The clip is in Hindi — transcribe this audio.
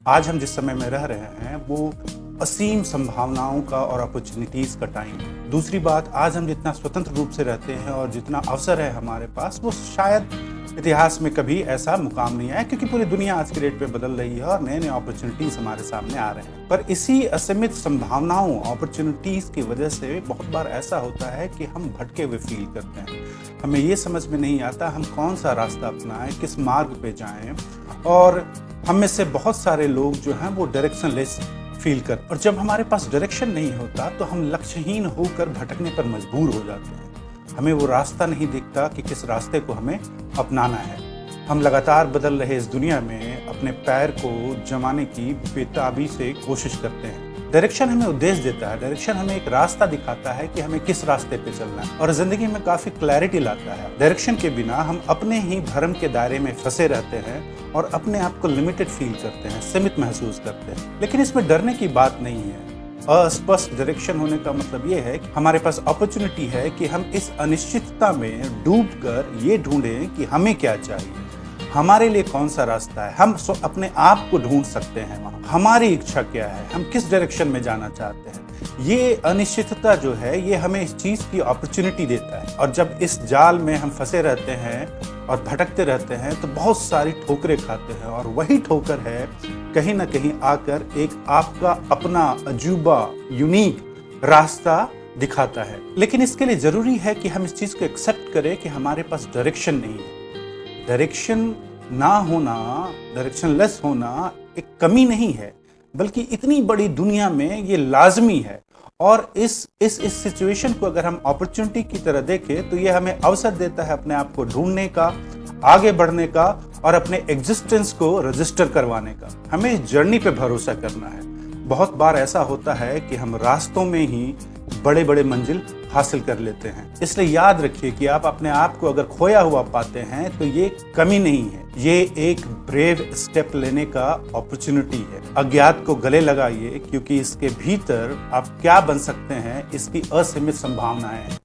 आज हम जिस समय में रह रहे हैं वो असीम संभावनाओं का और अपॉर्चुनिटीज़ का टाइम है। दूसरी बात, आज हम जितना स्वतंत्र रूप से रहते हैं और जितना अवसर है हमारे पास, वो शायद इतिहास में कभी ऐसा मुकाम नहीं आया, क्योंकि पूरी दुनिया आज के डेट पे बदल रही है और नए नए अपॉर्चुनिटीज़ हमारे सामने आ रहे हैं। पर इसी असीमित संभावनाओं अपॉर्चुनिटीज़ की वजह से बहुत बार ऐसा होता है कि हम भटके हुए फील करते हैं। हमें ये समझ में नहीं आता हम कौन सा रास्ता अपनाएं, किस मार्ग पे जाएं, और हम में से बहुत सारे लोग जो हैं वो डायरेक्शन लेस फील करते हैं। और जब हमारे पास डायरेक्शन नहीं होता तो हम लक्ष्यहीन होकर भटकने पर मजबूर हो जाते हैं। हमें वो रास्ता नहीं दिखता कि किस रास्ते को हमें अपनाना है। हम लगातार बदल रहे इस दुनिया में अपने पैर को जमाने की बेताबी से कोशिश करते हैं। डायरेक्शन हमें उद्देश्य देता है, डायरेक्शन हमें एक रास्ता दिखाता है कि हमें किस रास्ते पे चलना है और जिंदगी में काफी क्लैरिटी लाता है। डायरेक्शन के बिना हम अपने ही भ्रम के दायरे में फंसे रहते हैं और अपने आप को लिमिटेड फील करते हैं, सीमित महसूस करते हैं। लेकिन इसमें डरने की बात नहीं है। अस्पष्ट डायरेक्शन होने का मतलब ये है कि हमारे पास अपॉर्चुनिटी है कि हम इस अनिश्चितता में डूबकर ये ढूंढें कि हमें क्या चाहिए, हमारे लिए कौन सा रास्ता है। हम अपने आप को ढूंढ सकते हैं वहाँ, हमारी इच्छा क्या है, हम किस डायरेक्शन में जाना चाहते हैं। ये अनिश्चितता जो है ये हमें इस चीज़ की अपॉर्चुनिटी देता है। और जब इस जाल में हम फंसे रहते हैं और भटकते रहते हैं तो बहुत सारी ठोकरें खाते हैं, और वही ठोकर है कहीं ना कहीं आकर एक आपका अपना अजूबा यूनिक रास्ता दिखाता है। लेकिन इसके लिए ज़रूरी है कि हम इस चीज़ को एक्सेप्ट करें कि हमारे पास डायरेक्शन नहीं है। डायरेक्शन ना होना, डायरेक्शन लेस होना एक कमी नहीं है, बल्कि इतनी बड़ी दुनिया में ये लाजमी है। और इस सिचुएशन को अगर हम अपॉर्चुनिटी की तरह देखें तो ये हमें अवसर देता है अपने आप को ढूंढने का, आगे बढ़ने का और अपने एग्जिस्टेंस को रजिस्टर करवाने का। हमें इस जर्नी पे भरोसा करना है। बहुत बार ऐसा होता है कि हम रास्तों में ही बड़े बड़े मंजिल हासिल कर लेते हैं। इसलिए याद रखिए कि आप अपने आप को अगर खोया हुआ पाते हैं तो ये कमी नहीं है, ये एक ब्रेव स्टेप लेने का अपॉर्चुनिटी है। अज्ञात को गले लगाइए, क्योंकि इसके भीतर आप क्या बन सकते हैं इसकी असीमित संभावनाएं हैं।